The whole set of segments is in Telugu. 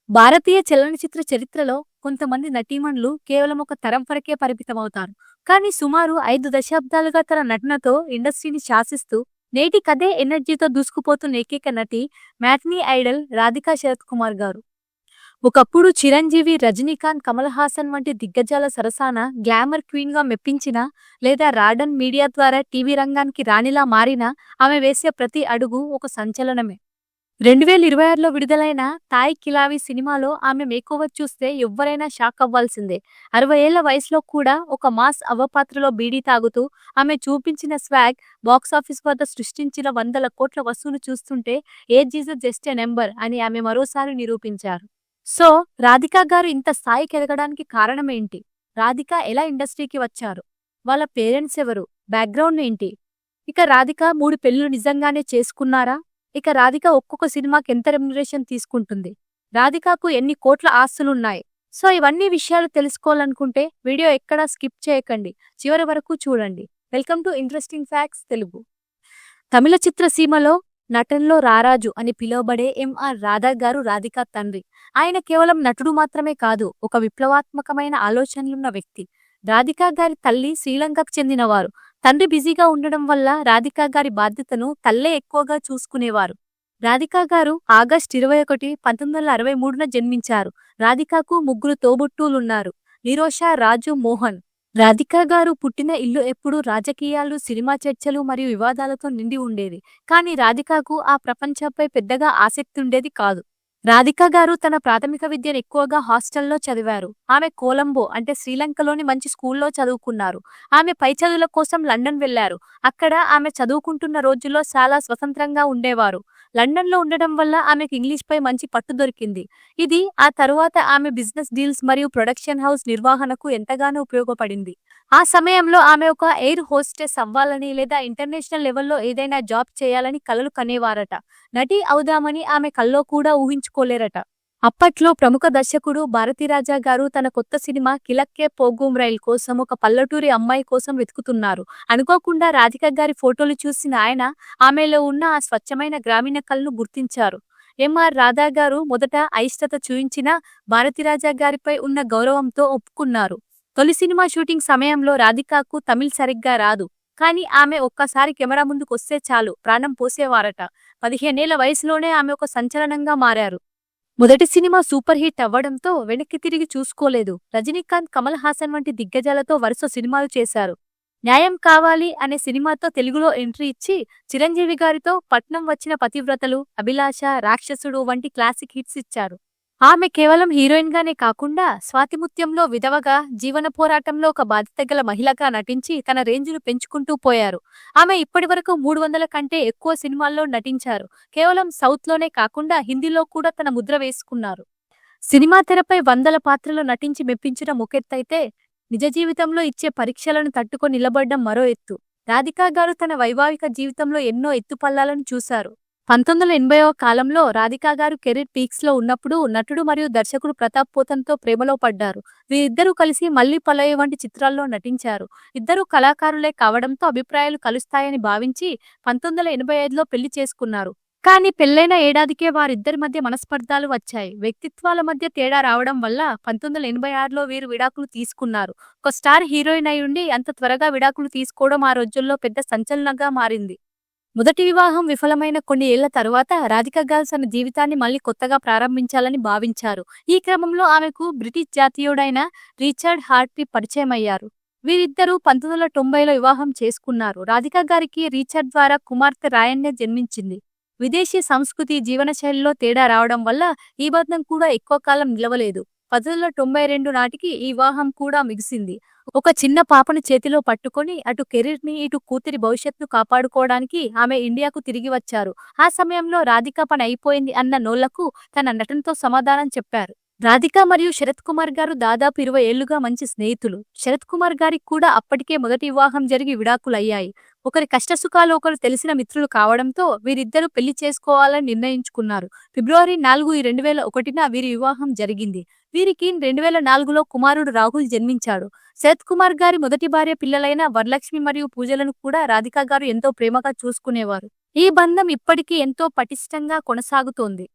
భారతీయ చలనచిత్ర చరిత్రలో కొంతమంది నటీమణులు కేవలం ఒక తరం వరకే పరిమితమవుతారు. కానీ సుమారు 5 దశాబ్దాలుగా తన నటనతో ఇండస్ట్రీని శాసిస్తూ నేటికదే ఎనర్జీతో దూసుకుపోతున్న ఏకైక నటి మ్యాట్నీ ఐడల్ రాధికా శరత్ కుమార్ గారు. ఒకప్పుడు చిరంజీవి, రజనీకాంత్, కమల్ హాసన్ వంటి దిగ్గజాల సరసన గ్లామర్ క్వీన్గా మెప్పించిన లేదా రాడన్ మీడియా ద్వారా టీవీ రంగానికి రాణిలా మారిన ఆమె వేసే ప్రతి అడుగు ఒక సంచలనమే. 2026లో విడుదలైన తాయ్ కిలావి సినిమాలో ఆమె మేకోవర్ చూస్తే ఎవ్వరైనా షాక్ అవ్వాల్సిందే. 60 ఏళ్ల వయసులో కూడా ఒక మాస్ అవ్వపాత్రలో బీడీ తాగుతూ ఆమె చూపించిన స్వాగ్ బాక్సాఫీస్ వద్ద సృష్టించిన వందల కోట్ల వసూలు చూస్తుంటే age is just a number అని ఆమె మరోసారి నిరూపించారు. సో, రాధికా గారు ఇంత స్థాయికి ఎదగడానికి కారణమేంటి? రాధిక ఎలా ఇండస్ట్రీకి వచ్చారు? వాళ్ళ పేరెంట్స్ ఎవరు? బ్యాక్గ్రౌండ్ ఏంటి? ఇక రాధిక 3 పెళ్లిళ్లు నిజంగానే చేసుకున్నారా? ఇక రాధిక ఒక్కొక్క సినిమాకి ఎంత రెమ్యునరేషన్ తీసుకుంటుంది? రాధికకు ఎన్ని కోట్ల ఆస్తులున్నాయి? సో, ఇవన్నీ విషయాలు తెలుసుకోవాలనుకుంటే వీడియో ఎక్కడా స్కిప్ చేయకండి, చివరి వరకు చూడండి. Welcome to interesting facts Telugu. తమిళ చిత్రసీమలో నటనలో రారాజు అని పిలువబడే ఎంఆర్ రాధా గారు రాధిక తండ్రి. ఆయన కేవలం నటుడు మాత్రమే కాదు, ఒక విప్లవాత్మకమైన ఆలోచనలున్న వ్యక్తి. రాధికా గారి తల్లి శ్రీలంకకు చెందినవారు. తండ్రి బిజీగా ఉండడం వల్ల రాధికా గారి బాధ్యతను తల్లే ఎక్కువగా చూసుకునేవారు. రాధికా గారు ఆగస్టు 21, 1963న జన్మించారు. రాధికాకు 3 తోబుట్టువులున్నారు, నిరోష, రాజు, మోహన్. రాధికా గారు పుట్టిన ఇల్లు ఎప్పుడూ రాజకీయాలు, సినిమా చర్చలు మరియు వివాదాలతో నిండి ఉండేది. కానీ రాధికాకు ఆ ప్రపంచంపై పెద్దగా ఆసక్తి ఉండేది కాదు. రాధికా గారు తన ప్రాథమిక విద్యను ఎక్కువగా హాస్టల్లో చదివారు. ఆమె కొలంబో అంటే శ్రీలంకలోని మంచి స్కూల్లో చదువుకున్నారు. ఆమె పై చదువుల కోసం లండన్ వెళ్లారు. అక్కడ ఆమె చదువుకుంటున్న రోజుల్లో చాలా స్వతంత్రంగా ఉండేవారు. లండన్లో ఉండడం వల్ల ఆమెకు ఇంగ్లీష్పై మంచి పట్టు దొరికింది. ఇది ఆ తరువాత ఆమె బిజినెస్ డీల్స్ మరియు ప్రొడక్షన్ హౌస్ నిర్వహణకు ఎంతగానో ఉపయోగపడింది. ఆ సమయంలో ఆమె ఒక ఎయిర్ హోస్టెస్ అవ్వాలని లేదా ఇంటర్నేషనల్ లెవెల్లో ఏదైనా జాబ్ చేయాలని కలలు కనేవారట. నటి అవుదామని ఆమె కల్లో కూడా ఊహించుకోలేరట. అప్పట్లో ప్రముఖ దర్శకుడు భారతీరాజా గారు తన కొత్త సినిమా కిలక్కే పోగూం రైల్ కోసం ఒక పల్లెటూరి అమ్మాయి కోసం వెతుకుతున్నారు. అనుకోకుండా రాధిక గారి ఫోటోలు చూసిన ఆయన ఆమెలో ఉన్న ఆ స్వచ్ఛమైన గ్రామీణ కళను గుర్తించారు. ఎంఆర్ రాధా గారు మొదట అయిష్టత చూయించిన భారతీరాజా గారిపై ఉన్న గౌరవంతో ఒప్పుకున్నారు. తొలి సినిమా షూటింగ్ సమయంలో రాధికాకు తమిళ్ సరిగ్గా రాదు. కానీ ఆమె ఒక్కసారి కెమెరా ముందుకొస్తే చాలు ప్రాణం పోసేవారట. 15 ఏళ్ల వయసులోనే ఆమె ఒక సంచలనంగా మారారు. మొదటి సినిమా సూపర్ హిట్ అవ్వడంతో వెనక్కి తిరిగి చూసుకోలేదు. రజనీకాంత్, కమల్ హాసన్ వంటి దిగ్గజాలతో వరుస సినిమాలు చేశారు. న్యాయం కావాలి అనే సినిమాతో తెలుగులో ఎంట్రీ ఇచ్చి చిరంజీవి గారితో పట్నం వచ్చిన పతివ్రతలు, అభిలాష, రాక్షసుడు వంటి క్లాసిక్ హిట్స్ ఇచ్చారు. ఆమె కేవలం హీరోయిన్గానే కాకుండా స్వాతిముత్యంలో విధవగా, జీవన పోరాటంలో ఒక బాధ్యత గల మహిళగా నటించి తన రేంజ్ను పెంచుకుంటూ పోయారు. ఆమె ఇప్పటివరకు 300 కంటే ఎక్కువ సినిమాల్లో నటించారు. కేవలం సౌత్లోనే కాకుండా హిందీలో కూడా తన ముద్ర వేసుకున్నారు. సినిమా తెరపై వందల పాత్రలు నటించి మెప్పించడం ఒక ఎత్తైతే, నిజ జీవితంలో ఇచ్చే పరీక్షలను తట్టుకొని నిలబడడం మరో ఎత్తు. రాధికా గారు తన వైవాహిక జీవితంలో ఎన్నో ఎత్తుపల్లాలను చూశారు. 1980వ కాలంలో రాధికా గారు కెరీర్ పీక్స్లో ఉన్నప్పుడు నటుడు మరియు దర్శకుడు ప్రతాప్ పోతన్తో ప్రేమలో పడ్డారు. వీరిద్దరూ కలిసి మళ్ళీ పల్లవి వంటి చిత్రాల్లో నటించారు. ఇద్దరూ కళాకారులే కావడంతో అభిప్రాయాలు కలుస్తాయని భావించి 1985లో పెళ్లి చేసుకున్నారు. కానీ పెళ్లైన ఏడాదికే వారిద్దరి మధ్య మనస్పర్ధాలు వచ్చాయి. వ్యక్తిత్వాల మధ్య తేడా రావడం వల్ల 1986లో వీరు విడాకులు తీసుకున్నారు. ఒక స్టార్ హీరోయిన్ అయ్యుండి అంత త్వరగా విడాకులు తీసుకోవడం ఆ రోజుల్లో పెద్ద సంచలనంగా మారింది. మొదటి వివాహం విఫలమైన కొన్ని ఏళ్ల తరువాత రాధికా గారు తన జీవితాన్ని మళ్లీ కొత్తగా ప్రారంభించాలని భావించారు. ఈ క్రమంలో ఆమెకు బ్రిటిష్ జాతీయుడైన రిచర్డ్ హార్ట్రీ పరిచయమయ్యారు. వీరిద్దరూ 1990లో వివాహం చేసుకున్నారు. రాధికా గారికి రిచర్డ్ ద్వారా కుమార్తె రాయన్నే జన్మించింది. విదేశీ సంస్కృతి, జీవనశైలిలో తేడా రావడం వల్ల ఈ బంధం కూడా ఎక్కువ కాలం నిలవలేదు. 1992 నాటికి ఈ వివాహం కూడా ముగిసింది. ఒక చిన్న పాపను చేతిలో పట్టుకొని అటు కెరీర్ని, ఇటు కూతురి భవిష్యత్తును కాపాడుకోవడానికి ఆమె ఇండియాకు తిరిగి వచ్చారు. ఆ సమయంలో రాధిక పని అయిపోయింది అన్న నోళ్లకు తన నటనతో సమాధానం చెప్పారు. రాధిక మరియు శరత్ కుమార్ గారు దాదాపు 20 ఏళ్లుగా మంచి స్నేహితులు. శరత్ కుమార్ గారికి కూడా అప్పటికే మొదటి వివాహం జరిగి విడాకులయ్యాయి. ఒకరి కష్టసుఖాలు ఒకరు తెలిసిన మిత్రులు కావడంతో వీరిద్దరూ పెళ్లి చేసుకోవాలని నిర్ణయించుకున్నారు. ఫిబ్రవరి 4, 2001న వీరి వివాహం జరిగింది. వీరికి 2004లో కుమారుడు రాహుల్ జన్మించాడు. శరత్ కుమార్ గారి మొదటి భార్య పిల్లలైన వరలక్ష్మి మరియు పూజలను కూడా రాధికా గారు ఎంతో ప్రేమగా చూసుకునేవారు. ఈ బంధం ఇప్పటికీ ఎంతో పటిష్టంగా కొనసాగుతోంది.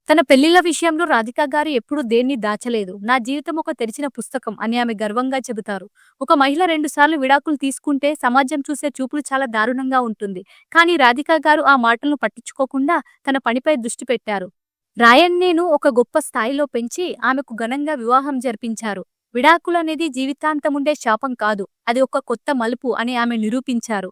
తన పెళ్లిళ్ల విషయంలో రాధిక గారు ఎప్పుడూ దేన్ని దాచలేదు. నా జీవితం ఒక తెరిచిన పుస్తకం అని ఆమె గర్వంగా చెబుతారు. ఒక మహిళ 2 సార్లు విడాకులు తీసుకుంటే సమాజం చూసే చూపులు చాలా దారుణంగా ఉంటుంది. కానీ రాధిక గారు ఆ మాటలను పట్టించుకోకుండా తన పనిపై దృష్టి పెట్టారు. రాయన్నేను ఒక గొప్ప స్థాయిలో పెంచి ఆమెకు ఘనంగా వివాహం జరిపించారు. విడాకులనేది జీవితాంతముండే శాపం కాదు, అది ఒక కొత్త మలుపు అని ఆమె నిరూపించారు.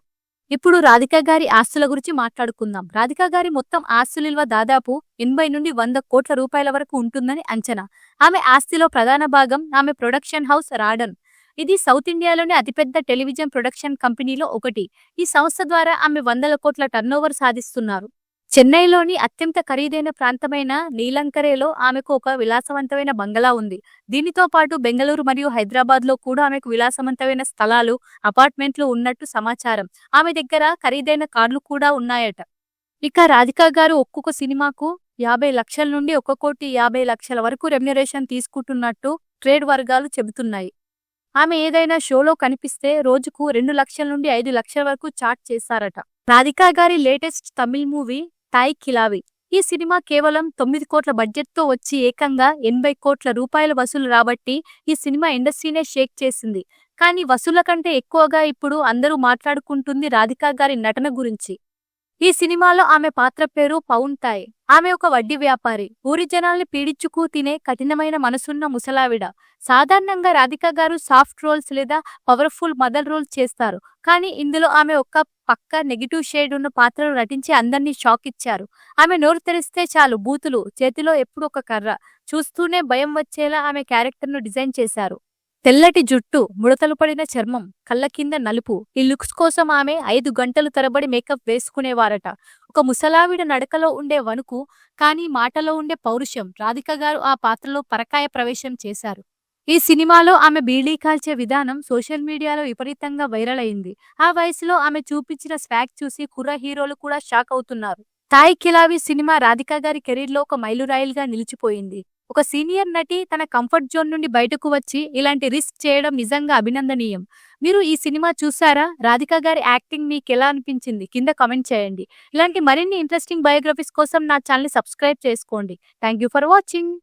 ఇప్పుడు రాధిక గారి ఆస్తుల గురించి మాట్లాడుకుందాం. రాధిక గారి మొత్తం ఆస్తుల విలువ దాదాపు 80 నుండి 100 కోట్ల రూపాయల వరకు ఉంటుందని అంచనా. ఆమె ఆస్తిలో ప్రధాన భాగం ఆమె ప్రొడక్షన్ హౌస్ రాడన్. ఇది సౌత్ ఇండియాలోని అతిపెద్ద టెలివిజన్ ప్రొడక్షన్ కంపెనీలో ఒకటి. ఈ సంస్థ ద్వారా ఆమె 100 కోట్ల టర్నోవర్ సాధిస్తున్నారు. చెన్నైలోని అత్యంత ఖరీదైన ప్రాంతమైన నీలంకరేలో ఆమెకు ఒక విలాసవంతమైన బంగళా ఉంది. దీనితో పాటు బెంగళూరు మరియు హైదరాబాద్లో కూడా ఆమెకు విలాసవంతమైన స్థలాలు, అపార్ట్మెంట్లు ఉన్నట్టు సమాచారం. ఆమె దగ్గర ఖరీదైన కార్లు కూడా ఉన్నాయట. ఇక రాధిక గారు ఒక్కొక్క సినిమాకు 50 లక్షల నుండి 1,50 లక్షల వరకు రెమ్యునరేషన్ తీసుకుంటున్నట్టు ట్రేడ్ వర్గాలు చెబుతున్నాయి. ఆమె ఏదైనా షోలో కనిపిస్తే రోజుకు 2 లక్షల నుండి 5 లక్షల వరకు చార్జ్ చేశారట. రాధిక గారి లేటెస్ట్ తమిళ్ మూవీ తాయ్ కిలావి. ఈ సినిమా కేవలం 9 కోట్ల బడ్జెట్తో వచ్చి ఏకంగా 80 కోట్ల రూపాయల వసూలు రాబట్టి ఈ సినిమా ఇండస్ట్రీనే షేక్ చేసింది. కానీ వసూళ్ల కంటే ఎక్కువగా ఇప్పుడు అందరూ మాట్లాడుకుంటుంది రాధిక గారి నటన గురించి. ఈ సినిమాలో ఆమె పాత్ర పేరు పౌన్ తాయ్. ఆమె ఒక వడ్డీ వ్యాపారి, ఊరి జనాల్ని పీడించుకు తినే కఠినమైన మనసున్న ముసలావిడ. సాధారణంగా రాధిక గారు సాఫ్ట్ రోల్స్ లేదా పవర్ఫుల్ మదర్ రోల్స్ చేస్తారు. కానీ ఇందులో ఆమె ఒక పక్క నెగిటివ్ షేడ్ ఉన్న పాత్రలు నటించి అందర్నీ షాక్ ఇచ్చారు. ఆమె నోరు తెరిస్తే చాలు బూతులు, చేతిలో ఎప్పుడు ఒక కర్ర. చూస్తూనే భయం వచ్చేలా ఆమె క్యారెక్టర్ను డిజైన్ చేశారు. తెల్లటి జుట్టు, ముడతలు పడిన చర్మం, కళ్ళ కింద నలుపు. ఈ లుక్స్ కోసం ఆమె 5 గంటలు తరబడి మేకప్ వేసుకునేవారట. ఒక ముసలావిడ నడకలో ఉండే వణుకు, కానీ మాటలో ఉండే పౌరుషం. రాధిక గారు ఆ పాత్రలో పరకాయ ప్రవేశం చేశారు. ఈ సినిమాలో ఆమె బీడీ కాల్చే విధానం సోషల్ మీడియాలో విపరీతంగా వైరల్ అయింది. ఆ వయసులో ఆమె చూపించిన స్వాగ్ చూసి కుర్ర హీరోలు కూడా షాక్ అవుతున్నారు. తాయ్ కిలావి సినిమా రాధిక గారి కెరీర్లో ఒక మైలురాయిగా నిలిచిపోయింది. ఒక సీనియర్ నటి తన కంఫర్ట్ జోన్ నుండి బయటకు వచ్చి ఇలాంటి రిస్క్ చేయడం నిజంగా అభినందనీయం. మీరు ఈ సినిమా చూసారా? రాధిక గారి యాక్టింగ్ మీకు ఎలా అనిపించింది? కింద కామెంట్ చేయండి. ఇలాంటి మరిన్ని ఇంట్రెస్టింగ్ బయోగ్రఫీస్ కోసం నా ఛానల్ ని సబ్స్క్రైబ్ చేసుకోండి. Thank you for watching.